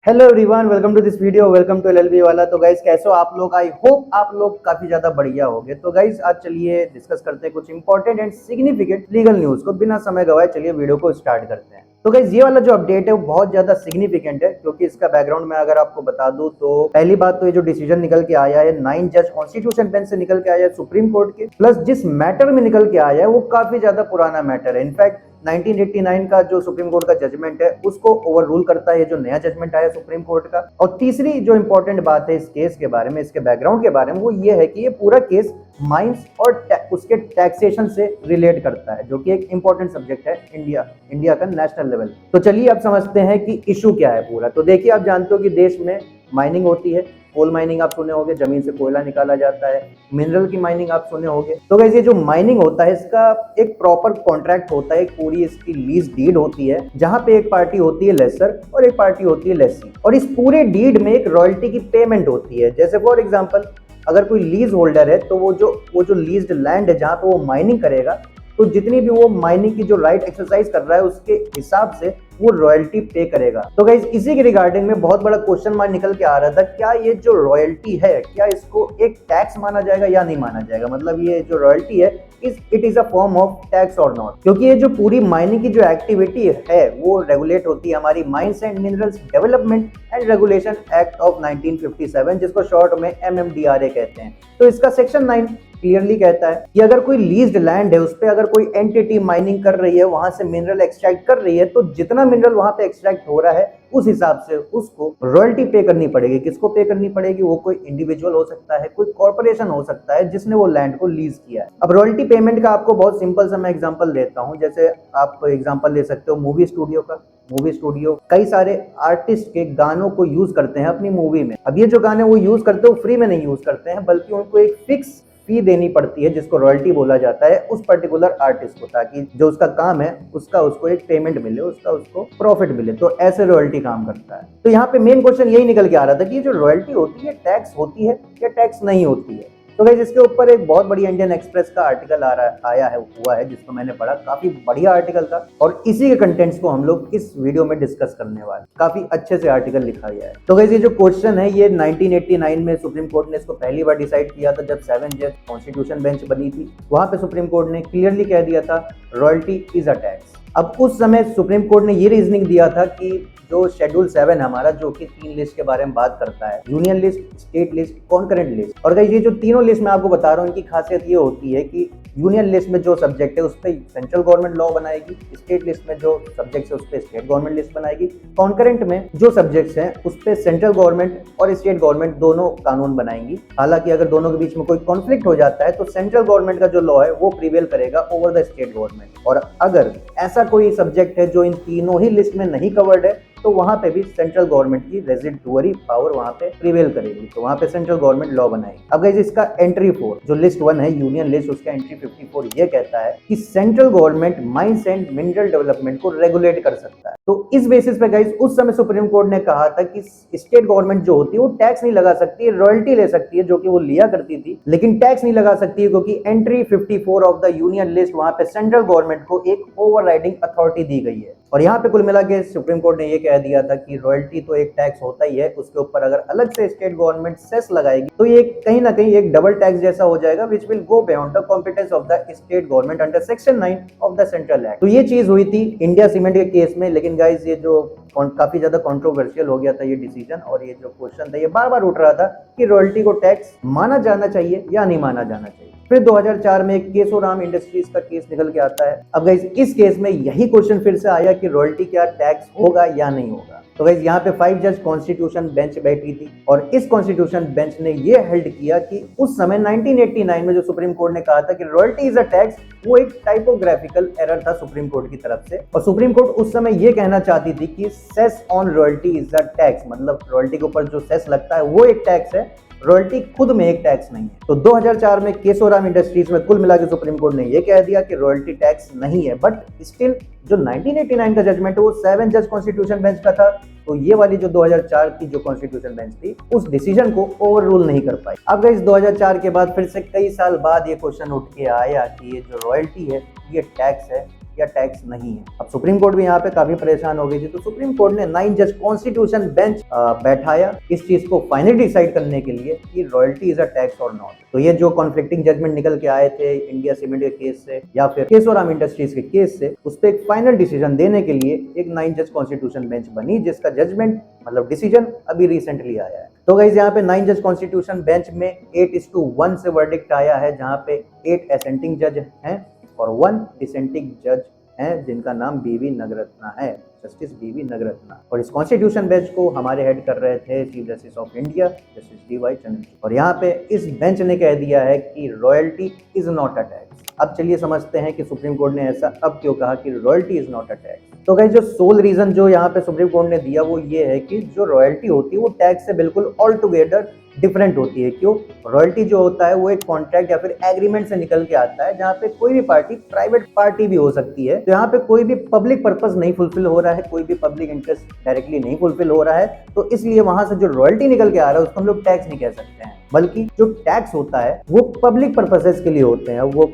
Hello everyone, welcome to this video. Welcome to LLB वाला। तो guys, कैसे हो आप लोग? आई होप आप लोग काफी ज्यादा बढ़िया होंगे। तो गाइस, आज चलिए डिस्कस करते हैं कुछ important and significant legal news को। बिना समय गवाए चलिए वीडियो को स्टार्ट करते हैं। तो गाइस, ये वाला जो अपडेट है वो बहुत ज्यादा सिग्निफिकेंट है, क्योंकि इसका बैकग्राउंड में अगर आपको बता दूं तो पहली बात तो ये जो डिसीजन निकल के आया है 9 जज कॉन्स्टिट्यूशन बेंच से निकल के आया है सुप्रीम कोर्ट के, प्लस जिस मैटर में निकल के आया है वो काफी ज्यादा पुराना मैटर है। इनफैक्ट 1989 का जो सुप्रीम कोर्ट का जजमेंट है उसको ओवर रूल करता है जो नया जजमेंट आया सुप्रीम कोर्ट का। और तीसरी जो इंपॉर्टेंट बात है इस केस के बारे में, इसके बैकग्राउंड के बारे में, वो ये है कि ये पूरा केस माइंस और उसके टैक्सेशन से रिलेट करता है, जो कि एक इंपॉर्टेंट सब्जेक्ट है इंडिया का नेशनल लेवल। तो चलिए अब समझते हैं कि इशू क्या है पूरा। तो देखिए, आप जानते हो कि देश में माइनिंग होती है। कोल माइनिंग आप सुने होंगे, जमीन से कोयला निकाला जाता है। मिनरल की माइनिंग आप सुने होंगे। तो गाइस, ये जो माइनिंग होता है इसका एक प्रॉपर कॉन्ट्रैक्ट होता है, एक पूरी इसकी लीज डीड होती है, जहां पे एक पार्टी होती है लेसर और एक पार्टी होती है लेसी। और इस पूरे डीड में एक रॉयल्टी की पेमेंट होती है। जैसे फॉर एग्जाम्पल, अगर कोई लीज होल्डर है तो वो जो लीज्ड लैंड है जहां पे वो माइनिंग करेगा, तो जितनी भी वो माइनिंग की जो राइट एक्सरसाइज कर रहा है उसके हिसाब से वो रॉयल्टी पे करेगा। तो गाइस, इसी के रिगार्डिंग में बहुत बड़ा क्वेश्चन मार्क निकल के आ रहा था, क्या ये जो रॉयल्टी है क्या इसको एक टैक्स माना जाएगा या नहीं माना जाएगा? मतलब ये जो रॉयल्टी है it is a form of tax और नॉट? क्योंकि ये जो पूरी माइनिंग की जो एक्टिविटी है वो रेगुलेट होती है हमारी mines and minerals development and regulation act of 1957, जिसको शॉर्ट में MMDRA कहते हैं। तो इसका सेक्शन 9 क्लियरली कहता है कि अगर कोई लीज्ड लैंड है उस पर अगर कोई एंटिटी माइनिंग कर रही है, वहां से मिनरल एक्सट्रैक्ट कर रही है, तो जितना मिनरल वहां पे एक्सट्रैक्ट हो रहा है उस हिसाब से उसको रॉयल्टी पे करनी पड़ेगी। किसको पे करनी पड़ेगी? वो कोई इंडिविजुअल हो सकता है, कोई कॉर्पोरेशन हो सकता है जिसने वो लैंड को लीज किया है। अब रॉयल्टी पेमेंट का आपको बहुत सिंपल सा मैं एग्जांपल देता हूं। जैसे आप एग्जांपल ले सकते हो मूवी स्टूडियो का। मूवी स्टूडियो कई सारे आर्टिस्ट के गानों को यूज करते हैं अपनी मूवी में। अब ये जो गाने वो यूज करते हैं वो फ्री में नहीं यूज करते हैं, बल्कि उनको एक फिक्स फी देनी पड़ती है जिसको रॉयल्टी बोला जाता है उस पर्टिकुलर आर्टिस्ट को, ताकि जो उसका काम है उसका उसको एक पेमेंट मिले, उसका उसको प्रॉफिट मिले। तो ऐसे रॉयल्टी काम करता है। तो यहाँ पे मेन क्वेश्चन यही निकल के आ रहा था कि ये जो रॉयल्टी होती है टैक्स होती है या टैक्स नहीं होती है। तो गाइस, इसके ऊपर एक बहुत बढ़िया इंडियन एक्सप्रेस का आर्टिकल आया है हुआ है, जिसको मैंने पढ़ा। काफी बढ़िया आर्टिकल था और इसी के कंटेंट्स को हम लोग इस वीडियो में डिस्कस करने वाले। काफी अच्छे से आर्टिकल लिखा गया है। तो गाइस, ये जो क्वेश्चन है ये 1989 में सुप्रीम कोर्ट ने इसको पहली बार डिसाइड किया था जब 7 जज कॉन्स्टिट्यूशन बेंच बनी थी। वहां पे सुप्रीम कोर्ट ने क्लियरली कह दिया था रॉयल्टी इज अ टैक्स। अब उस समय सुप्रीम कोर्ट ने ये रीजनिंग दिया था कि जो शेड्यूल 7 हमारा, जो कि 3 लिस्ट के बारे में बात करता है, union list, state list, concurrent list. और गाइस, ये जो तीनों लिस्ट मैं आपको बता रहा हूँ इनकी खासियत ये होती है कि यूनियन लिस्ट में जो सब्जेक्ट है उस पर सेंट्रल गवर्नमेंट लॉ बनाएगी, स्टेट लिस्ट में जो सब्जेक्ट्स है उस पर स्टेट गवर्नमेंट लिस्ट बनाएगी, कॉन्करेंट में जो सब्जेक्ट्स हैं उस पर सेंट्रल गवर्नमेंट और स्टेट गवर्नमेंट दोनों कानून बनाएंगी। हालांकि अगर दोनों के बीच में कोई कॉन्फ्लिक्ट हो जाता है तो सेंट्रल गवर्नमेंट का जो लॉ है वो प्रिवेल करेगा ओवर द स्टेट गवर्नमेंट। और अगर ऐसा कोई सब्जेक्ट है जो इन तीनों ही लिस्ट में नहीं कवर्ड है तो वहां पे भी सेंट्रल गवर्नमेंट की रेजिडुअरी पावर वहां पे प्रिवेल करेगी, तो वहां पे सेंट्रल गवर्नमेंट लॉ बनाएगी। अब गाइस, इसका एंट्री 4 जो लिस्ट 1 है यूनियन लिस्ट, उसका एंट्री 54 ये कहता है कि central government mines and mineral development को रेगुलेट कर सकता है। तो इस बेसिस पे गाइस उस समय सुप्रीम कोर्ट ने कहा था कि स्टेट गवर्नमेंट जो होती है वो टैक्स नहीं लगा सकती, रॉयल्टी ले सकती है, जो कि वो लिया करती थी, लेकिन टैक्स नहीं लगा सकती है, क्योंकि entry 54 of the union list वहां पे सेंट्रल गवर्नमेंट को एक ओवरराइडिंग अथॉरिटी दी गई है। और यहाँ पे कुल मिला के सुप्रीम कोर्ट ने ये कह दिया था कि रॉयल्टी तो एक टैक्स होता ही है, उसके ऊपर अगर अलग से स्टेट गवर्नमेंट सेस लगाएगी तो ये कहीं ना कहीं एक डबल टैक्स जैसा हो जाएगा, which will go beyond the competence of the state government under section 9 of the central act. तो ये चीज हुई थी इंडिया सीमेंट के केस में। लेकिन गाइस, ये जो काफी ज्यादा कंट्रोवर्शियल हो गया था ये डिसीजन, और ये जो क्वेश्चन था ये बार बार उठ रहा था कि रॉयल्टी को टैक्स माना जाना चाहिए या नहीं माना जाना चाहिए। फिर 2004 में एक केशोराम इंडस्ट्रीज का केस निकल के आता है। अब गाइस, इस केस में यही क्वेश्चन फिर से आया कि रॉयल्टी क्या टैक्स होगा या नहीं होगा। तो गाइस, यहाँ पे 5 जज कॉन्स्टिट्यूशन बेंच बैठी थी और इस कॉन्स्टिट्यूशन बेंच ने ये हेल्ड किया कि उस समय 1989 में जो सुप्रीम कोर्ट ने कहा था कि रॉयल्टी इज अ टैक्स, वो एक टाइपोग्राफिकल एरर था सुप्रीम कोर्ट की तरफ से। और सुप्रीम कोर्ट उस समय ये कहना चाहती थी कि cess on royalty is a tax, मतलब रॉयल्टी के ऊपर जो सेस लगता है वो एक टैक्स है, रॉयल्टी खुद में एक टैक्स नहीं है। तो 2004 में केशोराम इंडस्ट्रीज में कुल मिला के सुप्रीम कोर्ट ने यह कह दिया कि रॉयल्टी टैक्स नहीं है। बट स्टिल जो 1989 का जजमेंट है वो 7 जज कॉन्स्टिट्यूशन बेंच का था, तो ये वाली जो 2004 की जो कॉन्स्टिट्यूशन बेंच थी उस डिसीजन को ओवर रूल नहीं कर पाई। अब गाइस, 2004 के बाद फिर से कई साल बाद ये क्वेश्चन उठ के आया कि ये जो रॉयल्टी है ये टैक्स है या टैक्स नहीं है। अब सुप्रीम कोर्ट भी यहाँ पे काफी परेशान हो गई थी, तो सुप्रीम कोर्ट ने 9 जज कॉन्स्टिट्यूशन बेंच बैठाया इस चीज को फाइनली डिसाइड करने के लिए कि रॉयल्टी इज अ टैक्स और नॉट। तो ये जो कॉन्फ्लिक्टिंग जजमेंट निकल के आए थे इंडिया सीमेंट के केस से या फिर केशोराम इंडस्ट्रीज के केस से, उस पर एक फाइनल डिसीजन देने के लिए एक 9 जज कॉन्स्टिट्यूशन बेंच बनी, जिसका जजमेंट मतलब डिसीजन अभी रिसेंटली आया है। तो गाइस यहाँ पे 9 जज कॉन्स्टिट्यूशन बेंच में 8:1 से वर्डिक्ट आया है, जहाँ पे 8 असेंटिंग जज हैं और 1 डिसेंटिंग जज हैं, जिनका नाम बीवी नगरत्ना है, जस्टिस बीवी नगरत्ना। और इस कॉन्स्टिट्यूशन बेंच को हमारे हेड कर रहे थे chief justice of India justice DY Chandrachud. और यहाँ पे इस बेंच ने कह दिया है कि royalty is not a tax. अब चलिए समझते हैं कि सुप्रीम कोर्ट ने ऐसा अब क्यों कहा कि royalty is not a tax. तो गाइस जो सोल रीजन जो यहाँ पे सुप्रीम कोर्ट ने दिया वो ये है कि जो रॉयल्टी होती है वो टैक्स से बिल्कुल ऑल टुगेदर डिफरेंट होती है। क्यों? रॉयल्टी जो होता है वो एक कॉन्ट्रैक्ट या फिर एग्रीमेंट से निकल के आता है, जहाँ पे कोई भी पार्टी प्राइवेट पार्टी भी हो सकती है। तो यहाँ पे कोई भी पब्लिक पर्पस नहीं फुलफिल हो रहा है, कोई भी पब्लिक इंटरेस्ट डायरेक्टली नहीं फुलफिल हो रहा है, तो इसलिए वहां से जो रॉयल्टी निकल के आ रहा है उसको हम लोग टैक्स नहीं कह सकते हैं, बल्कि जो टैक्स होता है वो पब्लिक पर्पसेस के लिए होते हैं। वो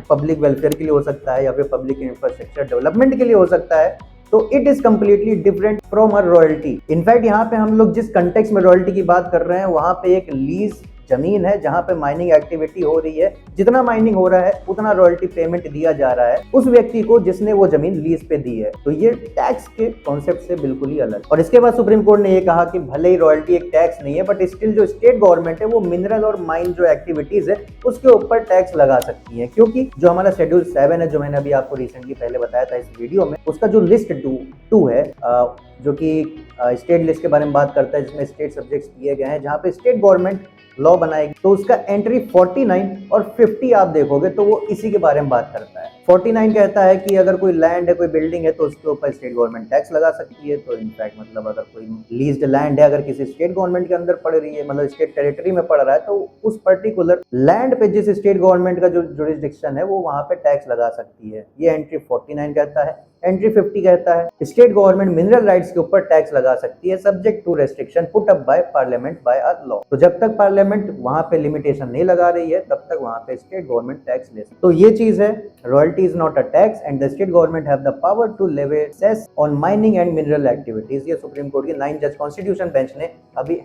पब्लिक वेलफेयर के लिए हो सकता है या फिर पब्लिक इंफ्रास्ट्रक्चर डेवलपमेंट के लिए हो सकता है। तो it is completely different from a royalty. In fact यहाँ पे हम लोग जिस कंटेक्स्ट में रॉयल्टी की बात कर रहे हैं वहां पे एक लीज जमीन है जहां पे माइनिंग एक्टिविटी हो रही है, जितना माइनिंग हो रहा है उतना रॉयल्टी पेमेंट दिया जा रहा है उस व्यक्ति को जिसने वो जमीन लीज पे दी है। तो ये टैक्स के कॉन्सेप्ट से बिल्कुल ही अलग। और इसके बाद सुप्रीम कोर्ट ने ये कहा कि भले ही रॉयल्टी एक टैक्स नहीं है, बट स्टिल जो स्टेट गवर्नमेंट है वो मिनरल और माइन जो एक्टिविटीज है उसके ऊपर टैक्स लगा सकती है, क्योंकि जो हमारा शेड्यूल 7 है, जो मैंने अभी आपको रिसेंटली पहले बताया था इस वीडियो में, उसका जो लिस्ट 2 है जो कि स्टेट लिस्ट के बारे में बात करता है, जिसमें स्टेट सब्जेक्ट्स दिए गए हैं, जहाँ पे स्टेट गवर्नमेंट लॉ बनाएगी, तो उसका एंट्री 49 और 50 आप देखोगे तो वो इसी के बारे में बात करता है। 49 कहता है कि अगर कोई लैंड है, कोई बिल्डिंग है, तो उसके ऊपर स्टेट गवर्नमेंट टैक्स लगा सकती है। तो इनफैक्ट मतलब अगर कोई लीज्ड लैंड है, अगर किसी स्टेट गवर्नमेंट के अंदर पड़ रही है, मतलब स्टेट टेरिटरी में पड़ रहा है, तो उस पर्टिकुलर लैंड पे जिस स्टेट गवर्नमेंट का जो जुरिस्डिक्शन है वो वहां पे टैक्स लगा सकती है। ये एंट्री 49 कहता है। एंट्री 50 कहता है स्टेट गवर्नमेंट मिनरल राइट्स के ऊपर टैक्स लगा सकती है subject to restriction put up by parliament by a law. तो जब तक पार्लियामेंट वहां पे लिमिटेशन नहीं लगा रही है तब तक वहां पे स्टेट गवर्नमेंट टैक्स ले सकती है। तो ये चीज है, royalty is not a tax and the state government have the power to levy cess on mining and mineral activities. ये सुप्रीम कोर्ट की 9 जज कॉन्स्टिट्यूशन बेंच ने अभी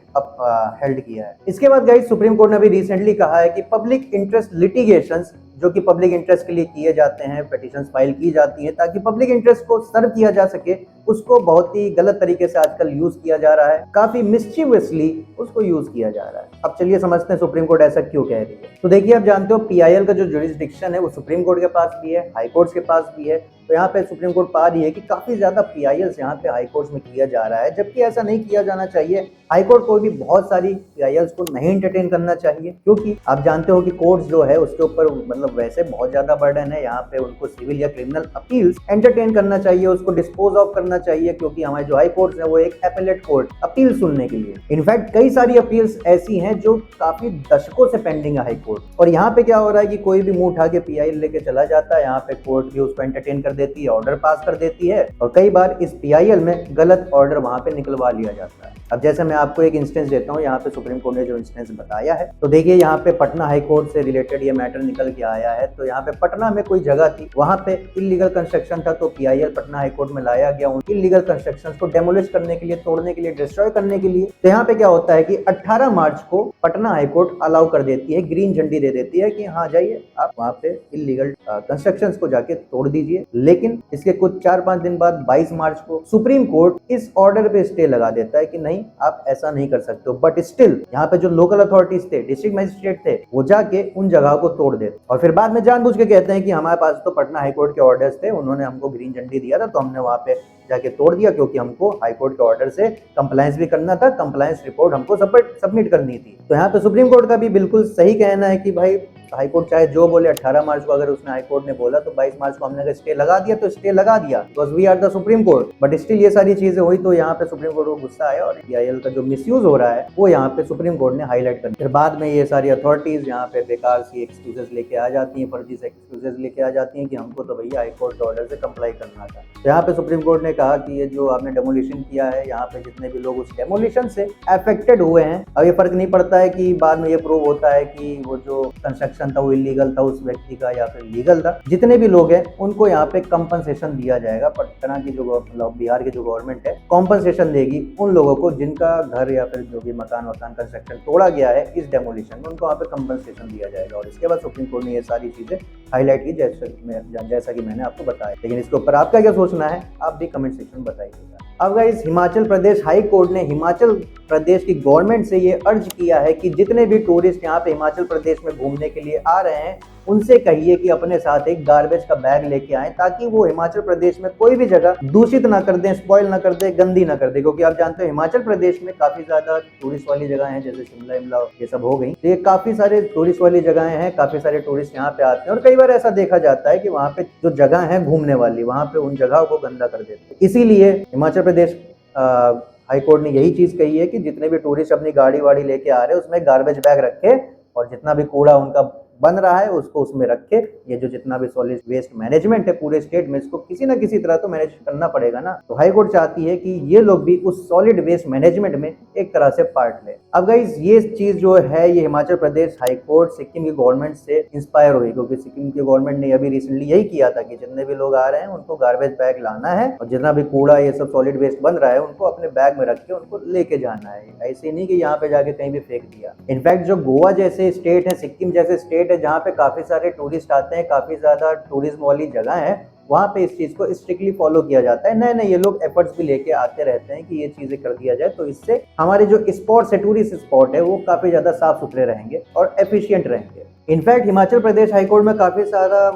हेल्ड किया है। इसके बाद गाइस सुप्रीम कोर्ट ने अभी रिसेंटली कहा है कि पब्लिक इंटरेस्ट लिटिगेशंस जो कि पब्लिक इंटरेस्ट के लिए किए जाते हैं, पिटीशंस फाइल की जाती हैं ताकि पब्लिक इंटरेस्ट को सर्व किया जा सके, उसको बहुत ही गलत तरीके से आजकल यूज किया जा रहा है, काफी मिस्चीवियसली उसको यूज किया जा रहा है। अब चलिए समझते हैं सुप्रीम कोर्ट ऐसा क्यों कह रही है। तो देखिए, आप जानते हो PIL का जो जुरिस्डिक्शन है वो सुप्रीम कोर्ट के पास भी है, हाई कोर्ट के पास भी है। तो यहाँ पे सुप्रीम कोर्ट पा रही है कि काफी ज्यादा PILs यहाँ पे हाई कोर्ट में किया जा रहा है, जबकि ऐसा नहीं किया जाना चाहिए। हाई कोर्ट को भी बहुत सारी PILs को नहीं एंटरटेन करना चाहिए, क्योंकि आप जानते हो कि कोर्ट जो है उसके ऊपर मतलब वैसे बहुत ज्यादा बर्डन है। यहाँ पे उनको सिविल या क्रिमिनल अपील्स एंटरटेन करना चाहिए, उसको डिस्पोज ऑफ करना चाहिए, क्योंकि हमारे जो हाई कोर्ट है वो एक एपेलेट कोर्ट अपील सुनने के लिए। इनफैक्ट कई सारी अपील्स ऐसी हैं जो काफी दशकों से पेंडिंग है हाई कोर्ट। और यहाँ पे क्या हो रहा है कि कोई भी मुंह उठा के PIL लेके चला जाता है, यहाँ पे कोर्ट भी उसको एंटरटेन कर देती है, ऑर्डर पास कर देती है, और कई बार इस PIL में गलत ऑर्डर वहां पे निकलवा लिया जाता है। अब जैसे मैं आपको एक इंस्टेंस देता हूँ, यहाँ पे सुप्रीम कोर्ट ने जो इंस्टेंस बताया है, तो देखिए यहाँ पे पटना हाई कोर्ट से रिलेटेड ये मैटर निकल के आया है। तो यहाँ पे पटना में कोई जगह थी, वहां पे इलीगल कंस्ट्रक्शन था, तो PIL पटना हाई कोर्ट में लाया गया उन इलीगल कंस्ट्रक्शंस को डेमोलिश करने के लिए, तोड़ने के लिए, डिस्ट्रॉय करने के लिए। तो यहाँ पे क्या होता है कि 18 मार्च को पटना हाई कोर्ट अलाउ कर देती है, ग्रीन झंडी दे देती है कि हाँ जाइए आप वहां पे इलीगल कंस्ट्रक्शंस को जाके तोड़ दीजिए। लेकिन इसके कुछ 4-5 दिन बाद 22 मार्च को सुप्रीम कोर्ट इस ऑर्डर पे स्टे लगा देता है कि नहीं, आप ऐसा नहीं कर सकते हो। बट स्टिल यहाँ पे जो लोकल अथॉरिटीज थे, डिस्ट्रिक्ट मजिस्ट्रेट थे, वो जाके उन जगह को तोड़ देते और फिर बाद में जानबूझ के कहते हैं कि हमारे पास तो पटना हाई कोर्ट के ऑर्डर्स थे, उन्होंने हमको ग्रीन झंडी दिया था तो हमने वहां पे जाके तोड़ दिया, क्योंकि हमको हाई कोर्ट के ऑर्डर से कंप्लायंस भी करना था, कंप्लायंस रिपोर्ट हमको सबमिट करनी थी। तो यहाँ पे सुप्रीम कोर्ट का भी बिल्कुल सही कहना है कि भाई हाई कोर्ट चाहे जो बोले, 18 मार्च को अगर उसने हाई कोर्ट ने बोला तो 22 मार्च को हमने स्टे लगा दिया, तो स्टे लगा दिया, because we are the Supreme Court. But still ये सारी चीजें हुई तो यहाँ पे सुप्रीम कोर्ट को गुस्सा आया और PIL का जो मिसयूज हो रहा है वो यहाँ पे सुप्रीम कोर्ट ने हाईलाइट कर दिया। फिर बाद में ये सारी अथॉरिटीज यहाँ पे बेकार सी एक्सक्यूजेस लेके आ जाती हैं, फर्जी से एक्सक्यूजेस लेके आ जाती हैं कि हमको तो भैया हाई कोर्ट के ऑर्डर से कंप्लाई करना था। तो यहाँ पे सुप्रीम कोर्ट ने कहा कि ये जो आपने डेमोलिशन किया है, यहाँ पे जितने भी लोग उस डेमोलिशन से अफेक्टेड हुए हैं, अब ये फर्क नहीं पड़ता है कि बाद में ये प्रूव होता है कि वो जो कंस्ट्रक्शन था वो इलीगल था उस व्यक्ति का या फिर लीगल था, जितने भी लोग हैं उनको यहाँ पे कंपनसेशन दिया जाएगा। पटना की जो बिहार की जो गवर्नमेंट है कंपनसेशन देगी उन लोगों को जिनका घर या फिर जो भी मकान कंस्ट्रक्शन तोड़ा गया है इस डेमोलिशन में, उनको वहाँ पे कंपनसेशन दिया जाएगा। और इसके बाद सुप्रीम कोर्ट ने ये सारी चीजें हाईलाइट की, जैसा कि मैंने आपको बताया। लेकिन इसके ऊपर आपका क्या सोचना है आप भी कमेंट सेक्शन में बताइएगा। अब guys, Himachal Pradesh high court ने हिमाचल प्रदेश की गवर्नमेंट से ये अर्ज किया है कि जितने भी टूरिस्ट यहाँ पे हिमाचल प्रदेश में घूमने के लिए आ रहे हैं उनसे कहिए कि अपने साथ एक गार्बेज का बैग लेके आएं, ताकि वो हिमाचल प्रदेश में कोई भी जगह दूषित ना कर दें, स्पॉइल ना कर दें, गंदी ना कर दें। क्योंकि आप जानते हो हिमाचल प्रदेश में काफी ज्यादा टूरिस्ट वाली जगह हैं, जैसे शिमला इमला ये सब हो गई, तो ये काफी सारे टूरिस्ट वाली जगहें हैं, काफी सारे टूरिस्ट यहाँ पे आते हैं। और कई बार ऐसा देखा जाता है कि वहाँ पे जो जगह है घूमने वाली, वहाँ पे उन जगहों को गंदा कर देते हैं। इसीलिए हिमाचल प्रदेश हाई कोर्ट ने यही चीज कही है कि जितने भी टूरिस्ट अपनी गाड़ी वाड़ी लेके आ रहे हैं उसमें गार्बेज बैग रखे और जितना भी कूड़ा उनका बन रहा है उसको उसमें रखे। ये जो जितना भी सॉलिड वेस्ट मैनेजमेंट है पूरे स्टेट में, इसको किसी ना किसी तरह तो मैनेज करना पड़ेगा ना। तो हाई कोर्ट चाहती है कि ये लोग भी उस सॉलिड वेस्ट मैनेजमेंट में एक तरह से पार्ट ले। अब गाइस, ये चीज जो है ये हिमाचल प्रदेश हाई कोर्ट सिक्किम की गवर्नमेंट से इंस्पायर हुई, क्योंकि सिक्किम की गवर्नमेंट ने अभी रिसेंटली यही किया था कि जितने भी लोग आ रहे हैं उनको गार्बेज बैग लाना है और जितना भी कूड़ा ये सब सॉलिड वेस्ट बन रहा है उनको अपने बैग में रख के उनको लेके जाना है। ऐसे नहीं कि यहाँ पे जाके कहीं भी फेंक दिया। इनफैक्ट जो गोवा जैसे स्टेट है, सिक्किम जैसे स्टेट है, जहाँ पे काफी सारे टूरिस्ट आते हैं, काफी ज्यादा टूरिज्म वाली जगह है, वहां पे इस चीज को स्ट्रिक्टली फॉलो किया जाता है। नए नए ये लोग एफर्ट्स भी लेके आते रहते हैं कि ये चीजें कर दिया जाए, तो इससे हमारे जो स्पॉट्स है, टूरिस्ट स्पॉट है, वो काफी ज्यादा साफ सुथरे रहेंगे और एफिशिएंट रहेंगे। इनफैक्ट हिमाचल प्रदेश हाईकोर्ट में काफी सारा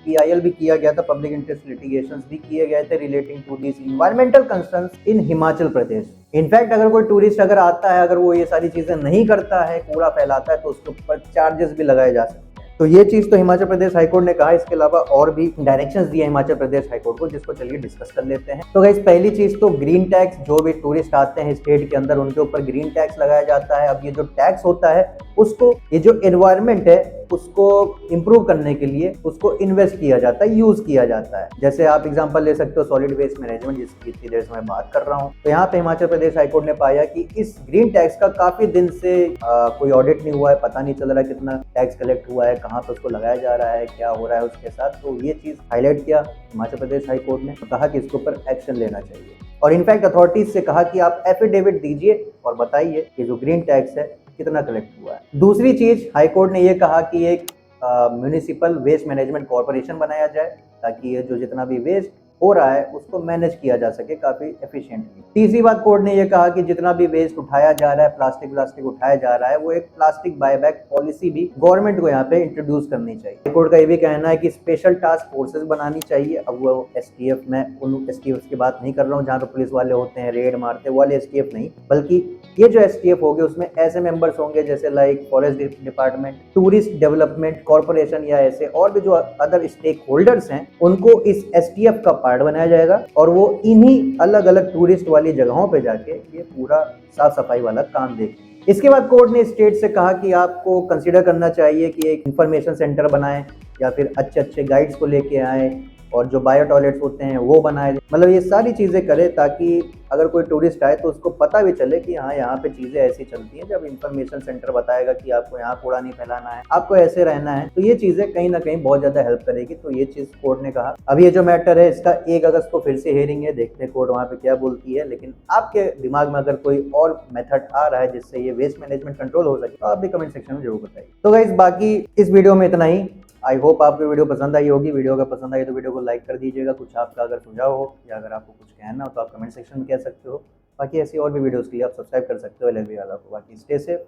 PIL भी किया गया था, पब्लिक इंटरेस्ट लिटिगेशंस भी किए गए थे relating to this environmental concerns in Himachal Pradesh. In fact अगर कोई टूरिस्ट अगर आता है, अगर वो ये सारी चीजें नहीं करता है, कूड़ा फैलाता है, तो उसके ऊपर चार्जेस भी लगाए जा सकते हैं। तो ये चीज तो हिमाचल प्रदेश हाईकोर्ट ने कहा। इसके अलावा और भी डायरेक्शंस दिए हिमाचल प्रदेश हाईकोर्ट को, जिसको चलिए डिस्कस कर लेते हैं। तो गाइस, पहली चीज तो ग्रीन टैक्स, जो भी टूरिस्ट आते हैं स्टेट के अंदर उनके ऊपर ग्रीन टैक्स लगाया जाता है। अब ये जो टैक्स होता है उसको, ये जो एनवायरनमेंट है उसको इंप्रूव करने के लिए उसको इन्वेस्ट किया जाता है, यूज किया जाता है। जैसे आप एग्जांपल ले सकते हो सॉलिड वेस्ट मैनेजमेंट, जिसकी इतनी देर से मैं बात कर रहा हूँ। तो यहाँ पे हिमाचल प्रदेश हाईकोर्ट ने पाया कि इस ग्रीन टैक्स का काफी दिन से कोई ऑडिट नहीं हुआ है, पता नहीं चल रहा है कितना टैक्स कलेक्ट हुआ है, कहाँ पे उसको लगाया जा रहा है, क्या हो रहा है उसके साथ। तो ये चीज हाईलाइट किया हिमाचल प्रदेश हाईकोर्ट ने, कहा कि इसके ऊपर एक्शन लेना चाहिए और इनफैक्ट अथॉरिटीज से कहा कि आप एफिडेविट दीजिए और बताइए कि जो ग्रीन टैक्स है कितना कलेक्ट हुआ है। दूसरी चीज हाईकोर्ट ने ये कहा कि एक म्युनिसिपल वेस्ट मैनेजमेंट कॉर्पोरेशन बनाया जाए, ताकि ये जो जितना भी वेस्ट हो रहा है उसको मैनेज किया जा सके काफी एफिशिएंटली। तीसरी बात कोर्ट ने ये कहा कि जितना भी वेस्ट उठाया जा रहा है, प्लास्टिक उठाया जा रहा है, वो एक प्लास्टिक बायबैक पॉलिसी भी गवर्नमेंट को यहाँ पे इंट्रोड्यूस करनी चाहिए। कोर्ट का ये भी कहना है कि स्पेशल टास्क फोर्सेस बनानी चाहिए। अब वो STF, मैं उन STF की बात नहीं कर रहा हूँ जहाँ पे पुलिस वाले होते हैं रेड मारते हैं, वो वाले STF नहीं, बल्कि ये जो STF होंगे उसमें ऐसे मेंबर्स होंगे जैसे like forest department, tourist development corporation या ऐसे और भी जो अदर स्टेक होल्डर्स हैं, उनको इस STF का पार्ट बनाया जाएगा और वो इन्हीं अलग अलग टूरिस्ट वाली जगहों पे जाके ये पूरा साफ सफाई वाला काम देखें। इसके बाद कोर्ट ने स्टेट से कहा कि आपको कंसीडर करना चाहिए कि एक इंफॉर्मेशन सेंटर बनाएं या फिर अच्छे अच्छे गाइड्स को लेके आए और जो बायो टॉयलेट्स होते हैं वो बनाए। मतलब ये सारी चीज़ें करे ताकि अगर कोई टूरिस्ट आए तो उसको पता भी चले कि हाँ यहाँ पे चीज़ें ऐसी चलती हैं। जब इंफॉर्मेशन सेंटर बताएगा कि आपको यहाँ कूड़ा नहीं फैलाना है, आपको ऐसे रहना है, तो ये चीज़ें कहीं ना कहीं बहुत ज़्यादा हेल्प करेगी। तो ये चीज़ कोर्ट ने कहा। अब ये जो मैटर है इसका 1 अगस्त को फिर से हियरिंग है, देखते हैं कोर्ट वहाँ पे क्या बोलती है। लेकिन आपके दिमाग में अगर कोई और मेथड आ रहा है जिससे ये वेस्ट मैनेजमेंट कंट्रोल हो सके तो आप भी कमेंट सेक्शन में जरूर बताइए। तो गाइस, बाकी इस वीडियो में इतना ही। आई होप आपको वीडियो पसंद आई होगी। वीडियो अगर पसंद आई तो वीडियो को लाइक कर दीजिएगा। कुछ आपका अगर सुझाव हो या अगर आपको कुछ कहना हो तो आप कमेंट सेक्शन में कह सकते हो। बाकी ऐसी और भी वीडियोस के लिए आप सब्सक्राइब कर सकते हो LLB वाला को। बाकी स्टे सेफ।